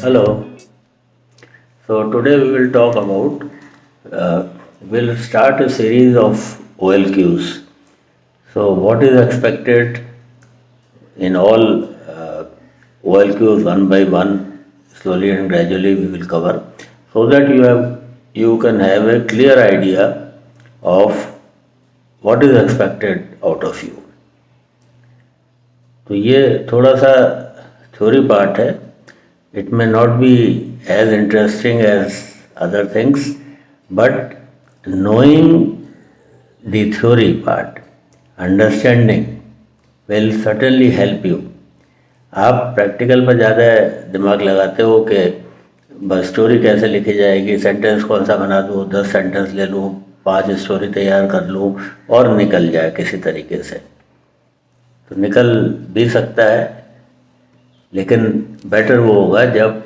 Hello. So today we will talk about, we'll start a series of OLQs. So what is expected in all OLQs one by one, slowly and gradually we will cover, so that you can have a clear idea of what is expected out of you. तो ये थोड़ा सा theory part है. It may not be as interesting as other things, but knowing the theory part, understanding will certainly help you. आप practical पर ज़्यादा दिमाग लगाते हो कि बस स्टोरी कैसे लिखी जाएगी, सेंटेंस कौन सा बना दूँ, 10 सेंटेंस ले लूँ, 5 स्टोरी तैयार कर लूँ और निकल जाए किसी तरीके से. तो निकल भी सकता है, लेकिन बेटर वो होगा जब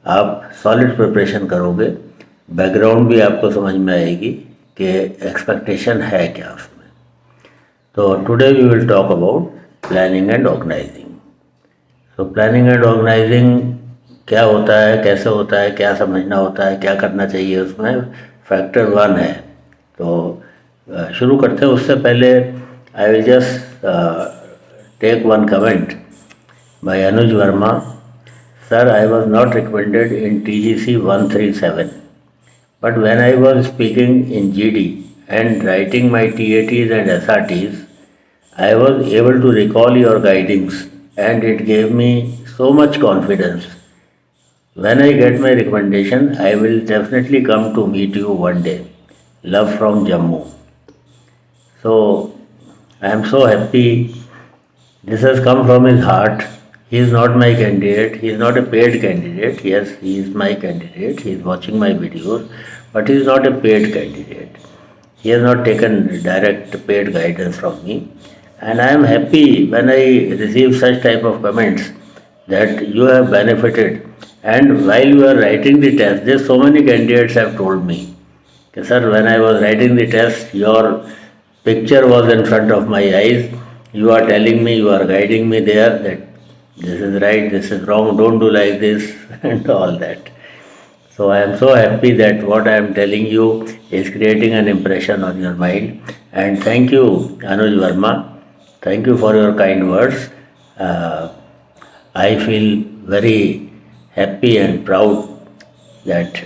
आप सॉलिड प्रिपरेशन करोगे, बैकग्राउंड भी आपको समझ में आएगी कि एक्सपेक्टेशन है क्या उसमें. तो today we will talk about planning and organising. तो प्लानिंग एंड ऑर्गेनाइजिंग क्या होता है, कैसे होता है, क्या समझना होता है, क्या करना चाहिए, उसमें फैक्टर 1 है. तो शुरू करते हैं. उससे पहले I will just take one comment by Anuj Verma. Sir, I was not recommended in TGC 137, but when I was speaking in GD and writing my TATs and SRTs, I was able to recall your guidings and it gave me so much confidence. When I get my recommendation, I will definitely come to meet you one day. Love from Jammu. So, I am so happy. This has come from his heart. He is not my candidate. He is not a paid candidate. Yes, he is my candidate. He is watching my videos, but he is not a paid candidate. He has not taken direct paid guidance from me. And I am happy when I receive such type of comments that you have benefited. And while you are writing the test, there so many candidates have told me, sir, when I was writing the test, your picture was in front of my eyes. You are telling me, you are guiding me there that this is right, this is wrong, don't do like this and all that. So I am so happy that what I am telling you is creating an impression on your mind. And thank you, Anuj Verma. Thank you for your kind words. I feel very happy and proud that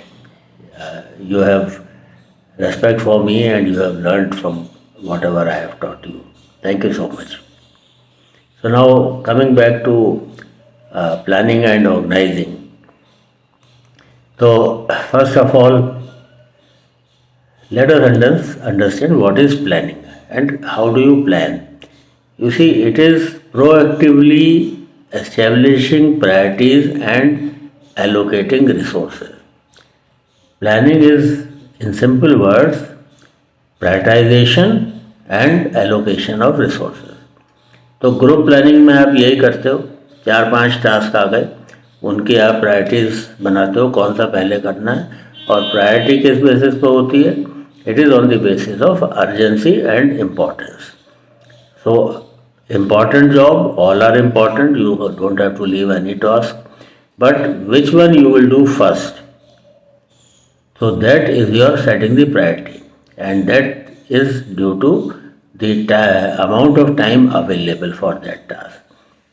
you have respect for me and you have learned from whatever I have taught you. Thank you so much. So now coming back to planning and organizing. So first of all, let us understand what is planning and how do you plan. You see, it is proactively establishing priorities and allocating resources. Planning is, in simple words, prioritization and allocation of resources. तो group planning में आप यही करते हो, 4-5 task आ गए, उनकी आप priorities बनाते हो, कौन सा पहले करना है. और प्रायोरिटी किस बेसिस पे होती है? It is on the basis of urgency and importance. So important job, all are important, you don't have to leave any task, but which one you will do first. So that is your setting the priority, and that is due to the amount of time available for that task.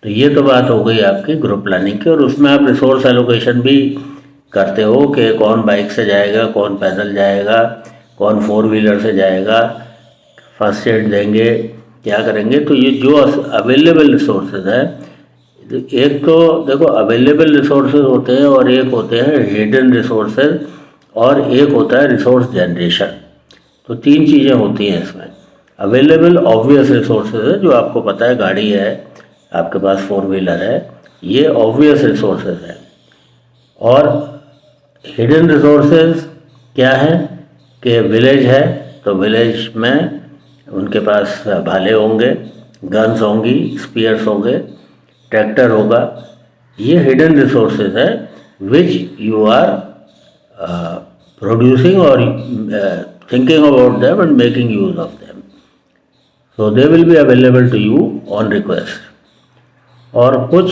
तो ये तो बात हो गई आपकी group planning की. और उसमें आप रिसोर्स एलोकेशन भी करते हो कि कौन बाइक से जाएगा, कौन पैदल जाएगा, कौन 4 व्हीलर से जाएगा, फर्स्ट एड देंगे, क्या करेंगे. तो ये जो अवेलेबल रिसोर्सेज है, एक तो देखो अवेलेबल रिसोर्सेज होते हैं और एक होते हैं हिडन रिसोर्सेज और एक होता है रिसोर्स जनरेशन. तो 3 चीज़ें होती हैं इसमें. अवेलेबल ऑब्वियस रिसोर्सेज है, जो आपको पता है, गाड़ी है, आपके पास 4 व्हीलर है, ये ऑब्वियस रिसोर्सेज है. और हिडन रिसोर्सेज क्या है कि विलेज है तो विलेज में उनके पास भाले होंगे, गन्स होंगी, स्पीयर्स होंगे, ट्रैक्टर होगा. ये हिडन रिसोर्सेज है which you are producing or thinking about them and making use of them. So they will be available to you on request. और कुछ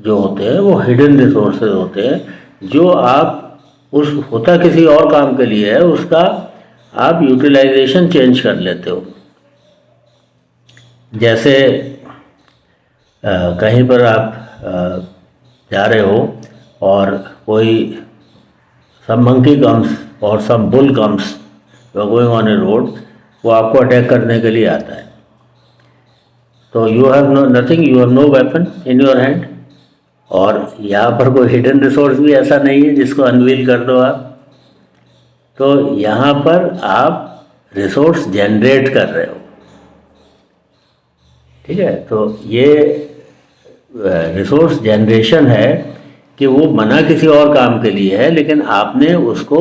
जो होते हैं वो हिडन रिसोर्सेज होते हैं जो आप उस होता किसी और काम के लिए है, उसका आप यूटिलाइजेशन चेंज कर लेते हो। जैसे कहीं पर आप जा रहे हो और कोई some monkey comes और some bull comes, you are going on a road, वो आपको अटैक करने के लिए आता है, तो you have no nothing, you have no weapon in your hand, और यहाँ पर कोई हिडन रिसोर्स भी ऐसा नहीं है जिसको अनवील कर दो आप। तो यहाँ पर आप रिसोर्स जनरेट कर रहे हो, ठीक है। तो ये रिसोर्स जनरेशन है कि वो बना किसी और काम के लिए है, लेकिन आपने उसको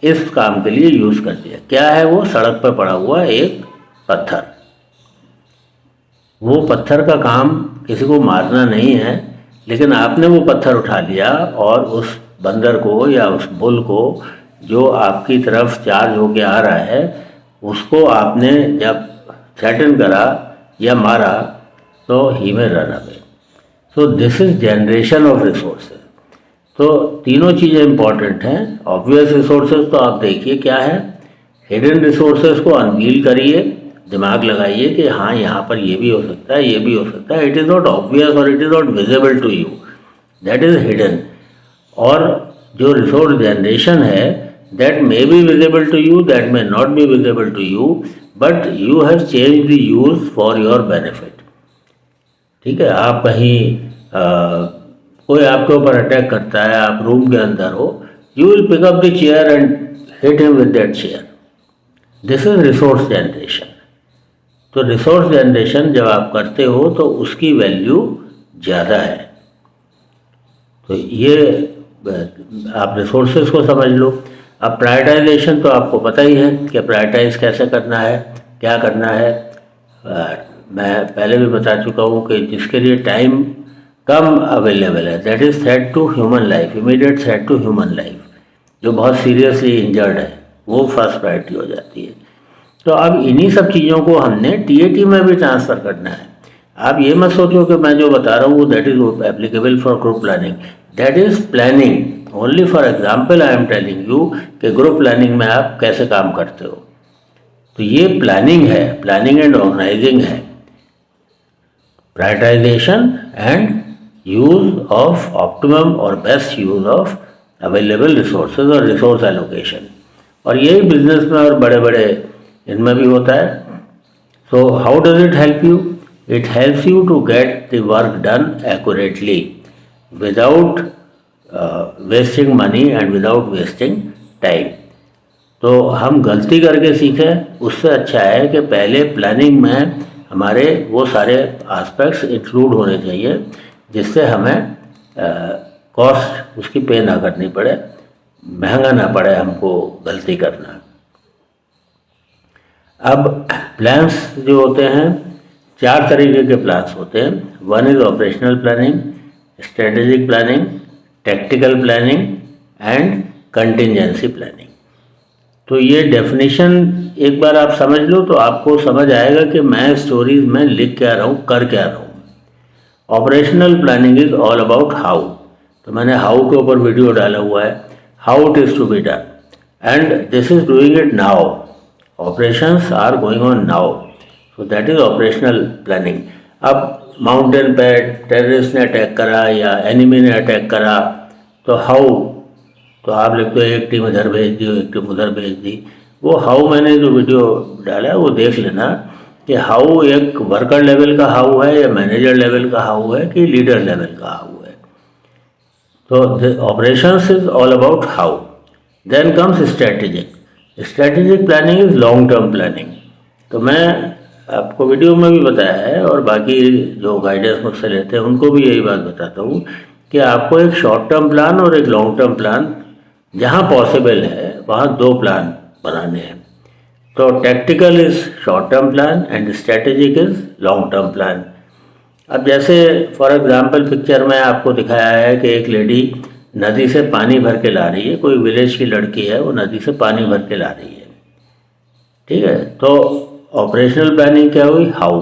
इस काम के लिए यूज़ कर दिया। क्या है वो? सड़क पर पड़ा हुआ एक पत्थर। वो पत्थर का काम किसी को मारना नहीं है, लेकिन आपने वो पत्थर उठा लिया और उस बंदर को या उस बुल को जो आपकी तरफ चार्ज होके आ रहा है, उसको आपने जब थ्रेटन करा या मारा तो ही में run away. So this is generation of resources. तो तीनों चीज़ें इंपॉर्टेंट हैं। ऑब्वियस रिसोर्सेज तो आप देखिए क्या है, हिडन रिसोर्सेज को अनवील करिए, दिमाग लगाइए कि हाँ यहाँ पर ये भी हो सकता है, ये भी हो सकता है। इट इज़ नॉट ऑब्वियस और it is not visible to you, that is hidden. और जो रिसोर्स जनरेशन है, that may be visible to you, that may not be visible to you, but you have change the use for your benefit. ठीक है, आप कहीं कोई आपके ऊपर अटैक करता है, आप रूम के अंदर हो, you will pick up the chair and hit him with that chair. This is resource generation. तो रिसोर्स जनरेशन जब आप करते हो तो उसकी वैल्यू ज़्यादा है। तो ये आप रिसोर्सेज को समझ लो। अब प्रायोरिटाइजेशन तो आपको पता ही है कि प्रायोरिटाइज कैसे करना है, क्या करना है। मैं पहले भी बता चुका हूँ कि जिसके लिए टाइम कम अवेलेबल है, that is threat to human life, immediate threat to human life, जो बहुत सीरियसली इंजर्ड है, वो फर्स्ट प्रायोरिटी हो जाती है। तो अब इन्हीं सब चीज़ों को हमने टीएटी में भी ट्रांसफ़र करना है। आप ये मत सोचो कि मैं जो बता रहा हूँ that is applicable for group planning, that is planning only. For example I am telling you कि ग्रुप प्लानिंग में आप कैसे काम करते हो। तो ये प्लानिंग है, प्लानिंग एंड ऑर्गेनाइजिंग है, prioritisation and use of optimum और best use of available resources और रिसोर्स एलोकेशन। और यही बिजनेस में और बड़े बड़े इनमें भी होता है। So how does it help you? It helps you to get the work done accurately without wasting money and without wasting time. तो हम गलती करके सीखें, उससे अच्छा है कि पहले प्लानिंग में हमारे वो सारे एस्पेक्ट्स इंक्लूड होने चाहिए जिससे हमें कॉस्ट उसकी पे ना करनी पड़े, महंगा ना पड़े हमको गलती करना। अब प्लान्स जो होते हैं, 4 तरीके के प्लान्स होते हैं। One is operational planning, strategic planning, tactical planning and contingency planning. तो ये डेफिनेशन एक बार आप समझ लो तो आपको समझ आएगा कि मैं स्टोरीज में लिख क्या रहा हूँ, कर क्या रहा हूँ। Operational planning is all about how. तो मैंने हाउ के ऊपर वीडियो डाला हुआ है, how it is to be done and this is doing it now. Operations are going on now, so that is operational planning. अब माउंटेन पे terrorist ने अटैक करा या एनिमी ने अटैक करा, तो हाउ, तो आप लिखते हो एक टीम इधर भेज दी, एक टीम उधर भेज दी। वो हाउ मैंने जो वीडियो डाला है वो देख लेना कि हाउ एक वर्कर लेवल का हाउ है या मैनेजर लेवल का हाउ है कि लीडर लेवल का हाउ है। तो operations is all about how. Then comes strategic. Strategic planning is long term planning. तो मैं आपको वीडियो में भी बताया है और बाकी जो गाइडेंस मुझसे लेते हैं उनको भी यही बात बताता हूँ कि आपको एक शॉर्ट टर्म प्लान और एक लॉन्ग टर्म प्लान, जहाँ पॉसिबल है वहाँ 2 प्लान बनाने हैं। तो tactical is short term plan and strategic is long term plan. अब जैसे फॉर एग्जांपल पिक्चर में आपको दिखाया है कि एक लेडी नदी से पानी भर के ला रही है, कोई विलेज की लड़की है, वो नदी से पानी भर के ला रही है, ठीक है। तो ऑपरेशनल प्लानिंग क्या हुई? हाउ,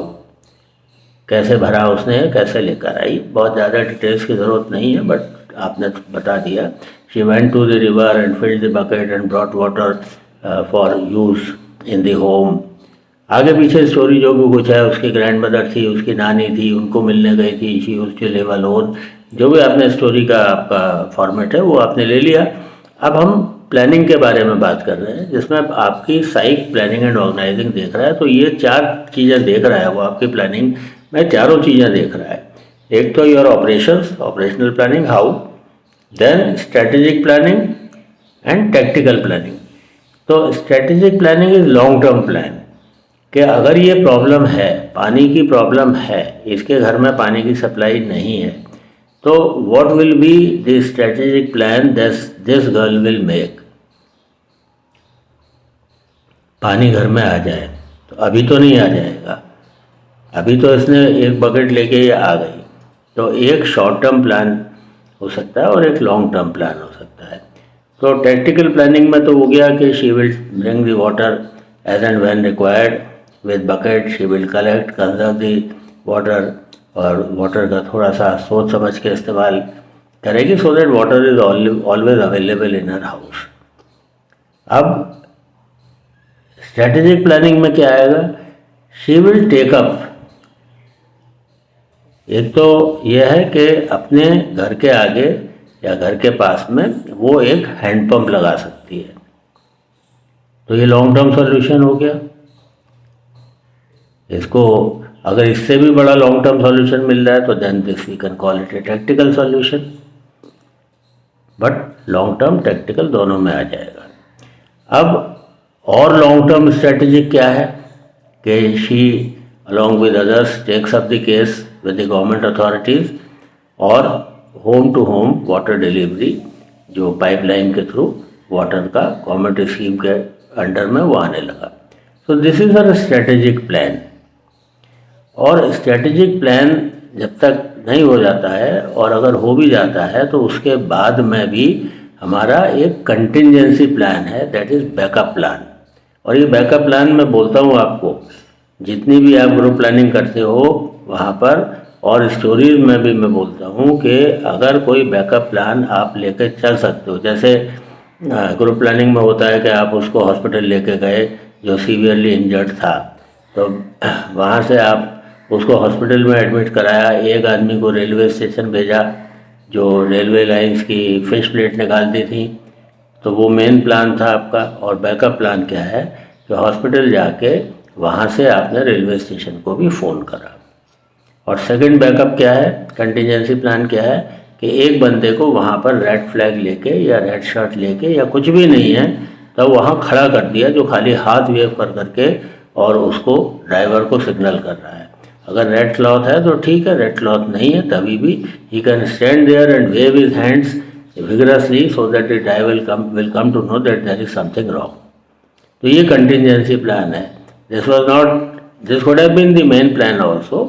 कैसे भरा उसने, कैसे लेकर आई। बहुत ज़्यादा डिटेल्स की ज़रूरत नहीं है, बट आपने बता दिया, she went to the river and filled the bucket and brought water for use in the home. आगे पीछे स्टोरी जो भी कुछ है, उसकी ग्रैंड मदर थी, उसकी नानी थी, उनको मिलने गई थी, she used to live alone. जो भी आपने स्टोरी का आपका फॉर्मेट है वो आपने ले लिया। अब हम प्लानिंग के बारे में बात कर रहे हैं, जिसमें आपकी साइक प्लानिंग एंड ऑर्गेनाइजिंग देख रहा है। तो ये 4 चीज़ें देख रहा है वो आपकी प्लानिंग में, चारों चीज़ें देख रहा है। एक तो your operations, operational planning how, then strategic planning and tactical planning. तो strategic planning is long term plan, कि अगर ये प्रॉब्लम है, पानी की प्रॉब्लम है, इसके घर में पानी की सप्लाई नहीं है, तो what will be the strategic plan this girl will make. पानी घर में आ जाए, तो अभी तो नहीं आ जाएगा, अभी तो इसने एक बकेट लेके ये आ गई। तो एक शॉर्ट टर्म प्लान हो सकता है और एक लॉन्ग टर्म प्लान हो सकता है। तो टैक्टिकल प्लानिंग में तो हो गया कि she will bring the water as and when required with bucket, she will collect conserve the water, और वाटर का थोड़ा सा सोच समझ के इस्तेमाल करेगी, so that water is always available in her house. अब स्ट्रेटेजिक प्लानिंग में क्या आएगा, शी विल टेक अप। एक तो यह है कि अपने घर के आगे या घर के पास में वो एक हैंडपंप लगा सकती है। तो ये लॉन्ग टर्म सॉल्यूशन हो गया। इसको अगर इससे भी बड़ा लॉन्ग टर्म सॉल्यूशन मिल रहा है तो then this we can call it a tactical solution, but long term tactical दोनों में आ जाएगा। अब और लॉन्ग टर्म स्ट्रेटेजी क्या है कि she along with others takes up the case with the government authorities और home to home water delivery, जो पाइपलाइन के थ्रू वाटर का गवर्नमेंट स्कीम के अंडर में वो आने लगा। So this is a strategic plan. और स्ट्रेटेजिक प्लान जब तक नहीं हो जाता है, और अगर हो भी जाता है तो उसके बाद में भी हमारा एक कंटिजेंसी प्लान है, दैट इज़ बैकअप प्लान। और ये बैकअप प्लान मैं बोलता हूँ आपको, जितनी भी आप ग्रुप प्लानिंग करते हो वहाँ पर, और स्टोरीज में भी मैं बोलता हूँ कि अगर कोई बैकअप प्लान आप लेकर चल सकते हो। जैसे ग्रुप प्लानिंग में होता है कि आप उसको हॉस्पिटल लेके गए जो सीवियरली इंजर्ड था, तो वहाँ से आप उसको हॉस्पिटल में एडमिट कराया, एक आदमी को रेलवे स्टेशन भेजा जो रेलवे लाइंस की फिश प्लेट निकाल दी थी। तो वो मेन प्लान था आपका। और बैकअप प्लान क्या है कि हॉस्पिटल जाके वहाँ से आपने रेलवे स्टेशन को भी फ़ोन करा। और सेकंड बैकअप क्या है, कंटिजेंसी प्लान क्या है कि एक बंदे को वहाँ पर रेड फ्लैग लेके या रेड शर्ट लेके या कुछ भी नहीं है तब वहाँ खड़ा कर दिया, जो खाली हाथ वेव कर करके और उसको ड्राइवर को सिग्नल कर रहा है। अगर रेड क्लॉथ है तो ठीक है, रेड क्लॉथ नहीं है तभी भी he can stand there and wave his hands vigorously so that the driver will come to know that there is something wrong. तो ये contingency plan है। This would have been the main plan also,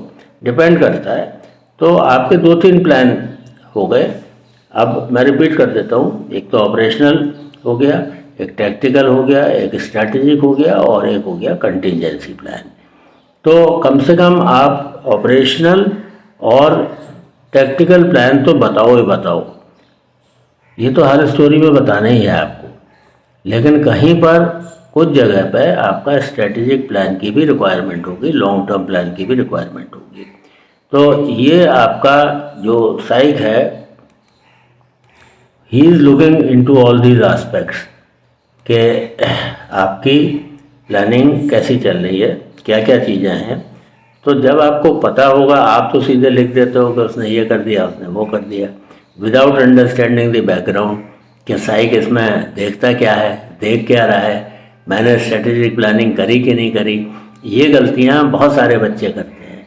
depend करता है। तो आपके 2-3 plan हो गए। अब मैं रिपीट कर देता हूँ, एक तो ऑपरेशनल हो गया, एक टैक्टिकल हो गया, एक स्ट्रैटेजिक हो गया, और एक हो गया कंटिजेंसी प्लान। तो कम से कम आप ऑपरेशनल और टैक्टिकल प्लान तो बताओ ही बताओ। ये तो हर स्टोरी में बताना ही है आपको, लेकिन कहीं पर कुछ जगह पे आपका स्ट्रेटेजिक प्लान की भी रिक्वायरमेंट होगी, लॉन्ग टर्म प्लान की भी रिक्वायरमेंट होगी। तो ये आपका जो साइक है, he is looking into all these aspects कि आपकी प्लानिंग कैसी चल रही है, क्या क्या चीज़ें हैं। तो जब आपको पता होगा, आप तो सीधे लिख देते हो कि उसने ये कर दिया, उसने वो कर दिया, विदाउट अंडरस्टैंडिंग द बैकग्राउंड कि साइक इसमें देखता क्या है, देख क्या रहा है, मैंने स्ट्रेटेजिक प्लानिंग करी कि नहीं करी। ये गलतियाँ बहुत सारे बच्चे करते हैं।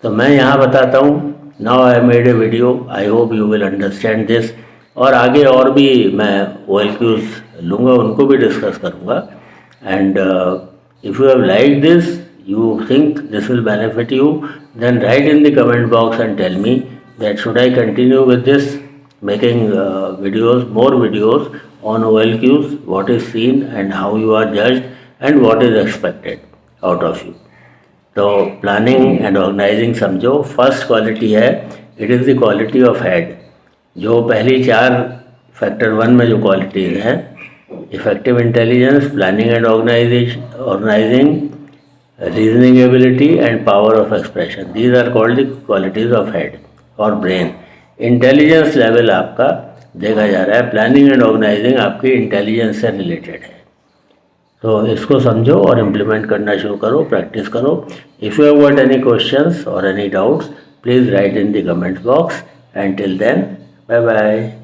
तो मैं यहाँ बताता हूँ, now I made a video, I hope you will understand this. और आगे और भी मैं OLQs लूँगा, उनको भी डिस्कस करूँगा। And if you have like this, you think this will benefit you, then write in the comment box and tell me that should I continue with this, making videos, more videos on OLQs, what is seen and how you are judged and what is expected out of you. तो planning and organising समझो, first quality है, it is the quality of head. जो पहली 4 factor 1 में जो qualities हैं, effective intelligence, planning and organising, reasoning ability and power of expression, these are called the qualities of head और brain. Intelligence level आपका देखा जा रहा है, प्लानिंग एंड ऑर्गेनाइजिंग आपकी इंटेलिजेंस से रिलेटेड है। तो इसको समझो और इम्प्लीमेंट करना शुरू करो, प्रैक्टिस करो। If you have got any questions or any doubts, please write in the comment box, and till then, bye bye.